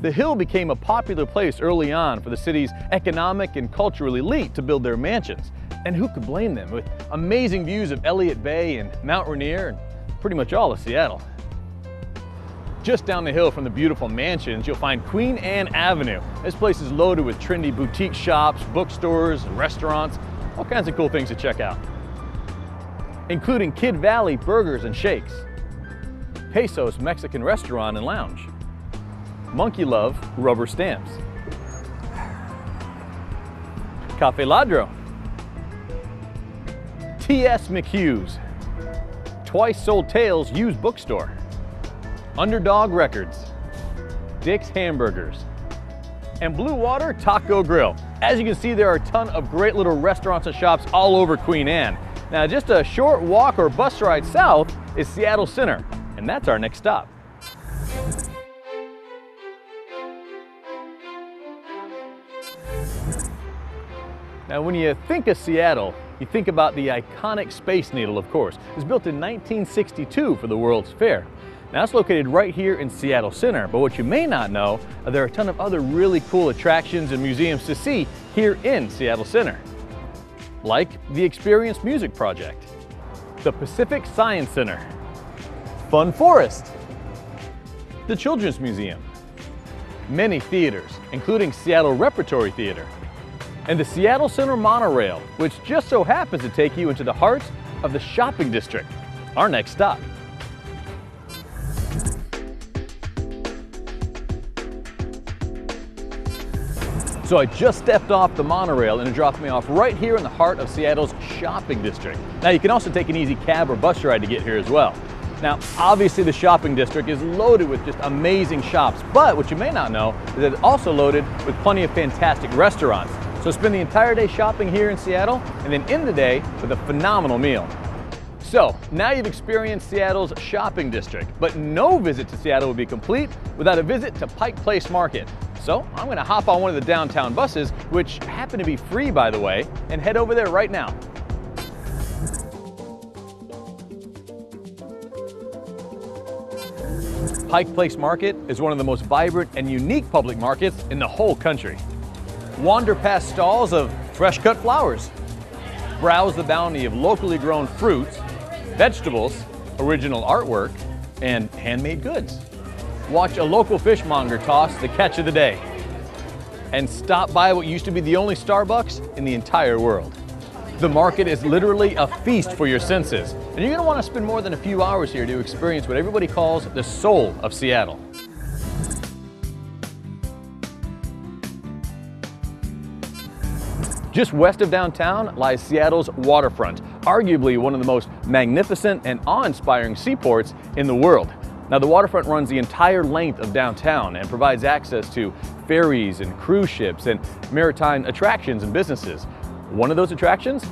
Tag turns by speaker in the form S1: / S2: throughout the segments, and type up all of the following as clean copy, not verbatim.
S1: The Hill became a popular place early on for the city's economic and cultural elite to build their mansions. And who could blame them, with amazing views of Elliott Bay and Mount Rainier and pretty much all of Seattle. Just down the hill from the beautiful mansions, you'll find Queen Anne Avenue. This place is loaded with trendy boutique shops, bookstores, and restaurants, all kinds of cool things to check out, including Kid Valley Burgers and Shakes, Pesos Mexican Restaurant and Lounge, Monkey Love Rubber Stamps, Cafe Ladro, T.S. McHugh's, Twice Sold Tales Used Bookstore, Underdog Records, Dick's Hamburgers, and Blue Water Taco Grill. As you can see, there are a ton of great little restaurants and shops all over Queen Anne. Now, just a short walk or bus ride south is Seattle Center, and that's our next stop. Now, when you think of Seattle, you think about the iconic Space Needle, of course. It was built in 1962 for the World's Fair. Now, it's located right here in Seattle Center, but what you may not know, there are a ton of other really cool attractions and museums to see here in Seattle Center, like the Experience Music Project, the Pacific Science Center, Fun Forest, the Children's Museum, many theaters, including Seattle Repertory Theater, and the Seattle Center Monorail, which just so happens to take you into the heart of the shopping district, our next stop. So I just stepped off the monorail and it dropped me off right here in the heart of Seattle's shopping district. Now, you can also take an easy cab or bus ride to get here as well. Now, obviously the shopping district is loaded with just amazing shops, but what you may not know is that it's also loaded with plenty of fantastic restaurants. So spend the entire day shopping here in Seattle and then end the day with a phenomenal meal. So now you've experienced Seattle's shopping district, but no visit to Seattle would be complete without a visit to Pike Place Market. So I'm going to hop on one of the downtown buses, which happen to be free, by the way, and head over there right now. Pike Place Market is one of the most vibrant and unique public markets in the whole country. Wander past stalls of fresh cut flowers, browse the bounty of locally grown fruits, vegetables, original artwork, and handmade goods. Watch a local fishmonger toss the catch of the day, and stop by what used to be the only Starbucks in the entire world. The market is literally a feast for your senses, and you're going to want to spend more than a few hours here to experience what everybody calls the soul of Seattle. Just west of downtown lies Seattle's Waterfront, arguably one of the most magnificent and awe-inspiring seaports in the world. Now, the waterfront runs the entire length of downtown and provides access to ferries and cruise ships and maritime attractions and businesses. One of those attractions,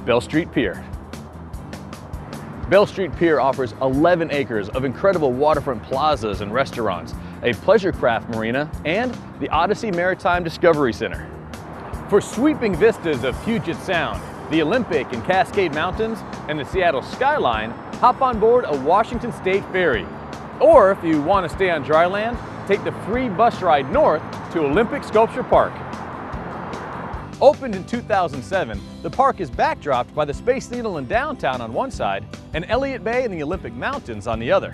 S1: Bell Street Pier. Bell Street Pier offers 11 acres of incredible waterfront plazas and restaurants, a pleasure craft marina, and the Odyssey Maritime Discovery Center. For sweeping vistas of Puget Sound, the Olympic and Cascade Mountains, and the Seattle skyline, hop on board a Washington State ferry. Or if you want to stay on dry land, take the free bus ride north to Olympic Sculpture Park. Opened in 2007, the park is backdropped by the Space Needle in downtown on one side and Elliott Bay and the Olympic Mountains on the other.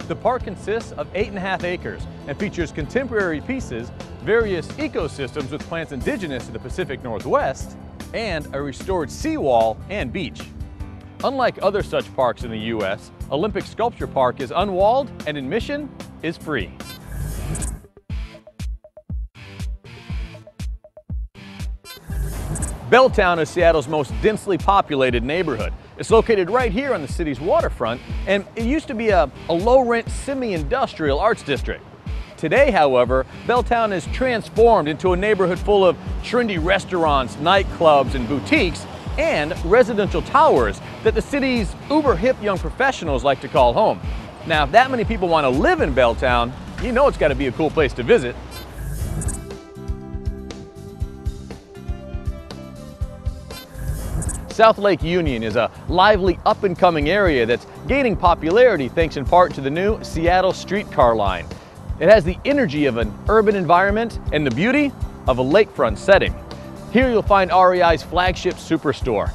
S1: The park consists of 8.5 acres and features contemporary pieces, various ecosystems with plants indigenous to the Pacific Northwest, and a restored seawall and beach. Unlike other such parks in the U.S., Olympic Sculpture Park is unwalled and admission is free. Belltown is Seattle's most densely populated neighborhood. It's located right here on the city's waterfront, and it used to be a low-rent, semi-industrial arts district. Today, however, Belltown is transformed into a neighborhood full of trendy restaurants, nightclubs, and boutiques, and residential towers that the city's uber-hip young professionals like to call home. Now, if that many people want to live in Belltown, you know it's got to be a cool place to visit. South Lake Union is a lively, up-and-coming area that's gaining popularity thanks in part to the new Seattle streetcar line. It has the energy of an urban environment and the beauty of a lakefront setting. Here you'll find REI's flagship superstore,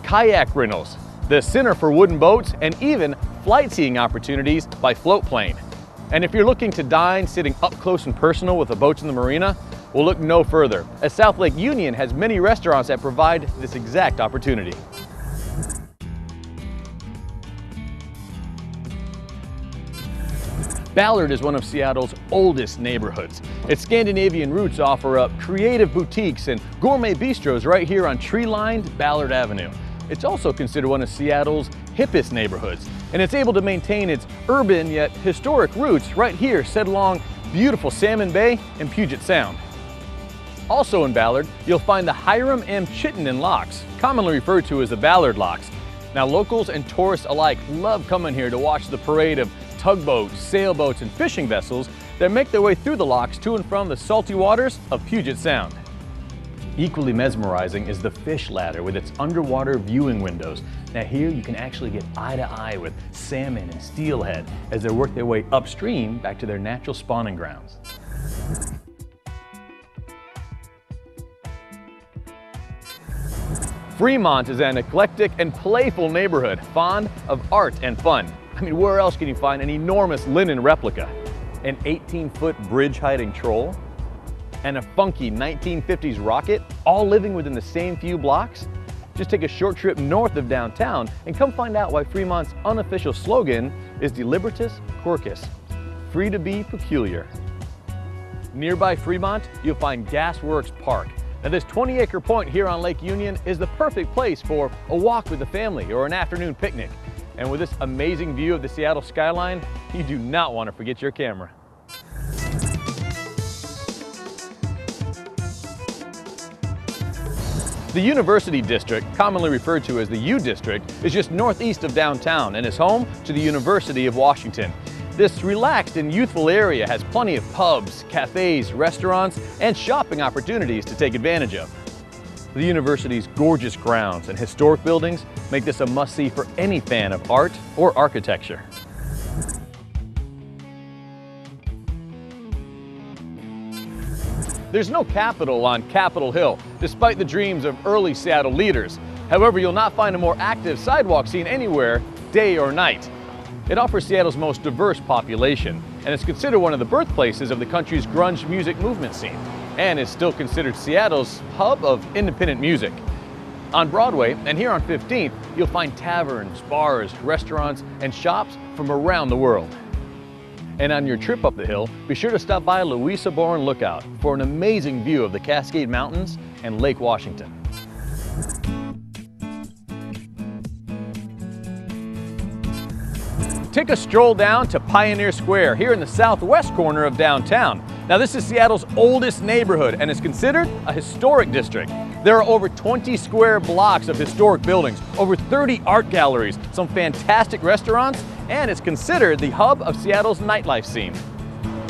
S1: kayak rentals, the center for wooden boats, and even flight seeing opportunities by float plane. And if you're looking to dine sitting up close and personal with the boats in the marina, we'll look no further, as South Lake Union has many restaurants that provide this exact opportunity. Ballard is one of Seattle's oldest neighborhoods. Its Scandinavian roots offer up creative boutiques and gourmet bistros right here on tree-lined Ballard Avenue. It's also considered one of Seattle's hippest neighborhoods, and it's able to maintain its urban yet historic roots right here set along beautiful Salmon Bay and Puget Sound. Also in Ballard, you'll find the Hiram M. Chittenden Locks, commonly referred to as the Ballard Locks. Now, locals and tourists alike love coming here to watch the parade of tugboats, sailboats, and fishing vessels that make their way through the locks to and from the salty waters of Puget Sound. Equally mesmerizing is the fish ladder with its underwater viewing windows. Now here you can actually get eye to eye with salmon and steelhead as they work their way upstream back to their natural spawning grounds. Fremont is an eclectic and playful neighborhood, fond of art and fun. I mean, where else can you find an enormous linen replica, an 18-foot bridge-hiding troll, and a funky 1950s rocket, all living within the same few blocks? Just take a short trip north of downtown and come find out why Fremont's unofficial slogan is Deliberatus Quercus, free to be peculiar. Nearby Fremont, you'll find Gasworks Park. Now, this 20-acre point here on Lake Union is the perfect place for a walk with the family or an afternoon picnic. And with this amazing view of the Seattle skyline, you do not want to forget your camera. The University District, commonly referred to as the U District, is just northeast of downtown and is home to the University of Washington. This relaxed and youthful area has plenty of pubs, cafes, restaurants, and shopping opportunities to take advantage of. The university's gorgeous grounds and historic buildings make this a must-see for any fan of art or architecture. There's no Capitol on Capitol Hill, despite the dreams of early Seattle leaders. However, you'll not find a more active sidewalk scene anywhere, day or night. It offers Seattle's most diverse population, and is considered one of the birthplaces of the country's grunge music movement scene, and is still considered Seattle's hub of independent music. On Broadway and here on 15th, you'll find taverns, bars, restaurants, and shops from around the world. And on your trip up the hill, be sure to stop by LeVasseur Lookout for an amazing view of the Cascade Mountains and Lake Washington. Take a stroll down to Pioneer Square here in the southwest corner of downtown. Now, this is Seattle's oldest neighborhood and is considered a historic district. There are over 20 square blocks of historic buildings, over 30 art galleries, some fantastic restaurants, and it's considered the hub of Seattle's nightlife scene.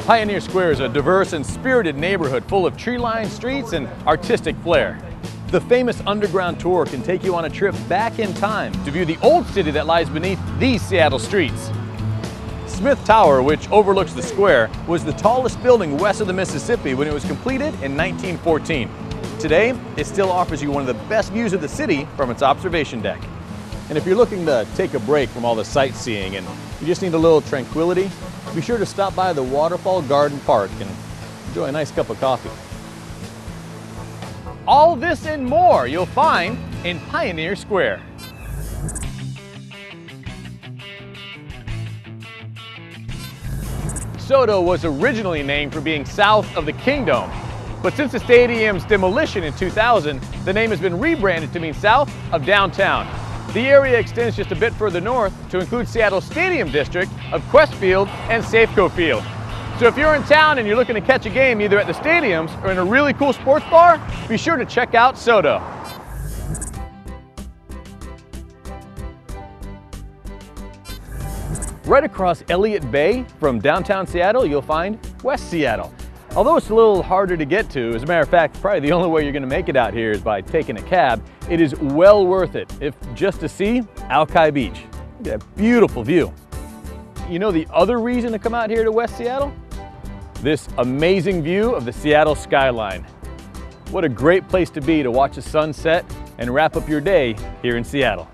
S1: Pioneer Square is a diverse and spirited neighborhood full of tree-lined streets and artistic flair. The famous underground tour can take you on a trip back in time to view the old city that lies beneath these Seattle streets. Smith Tower, which overlooks the square, was the tallest building west of the Mississippi when it was completed in 1914. Today, it still offers you one of the best views of the city from its observation deck. And if you're looking to take a break from all the sightseeing and you just need a little tranquility, be sure to stop by the Waterfall Garden Park and enjoy a nice cup of coffee. All this and more you'll find in Pioneer Square. SoDo was originally named for being south of the Kingdome, but since the stadium's demolition in 2000, the name has been rebranded to mean south of downtown. The area extends just a bit further north to include Seattle's Stadium District of Quest Field and Safeco Field. So if you're in town and you're looking to catch a game either at the stadiums or in a really cool sports bar, be sure to check out SoDo. Right across Elliott Bay from downtown Seattle, you'll find West Seattle. Although it's a little harder to get to, as a matter of fact, probably the only way you're going to make it out here is by taking a cab, it is well worth it, if just to see Alki Beach. Look at that beautiful view. You know the other reason to come out here to West Seattle? this amazing view of the Seattle skyline. What a great place to be to watch the sunset and wrap up your day here in Seattle.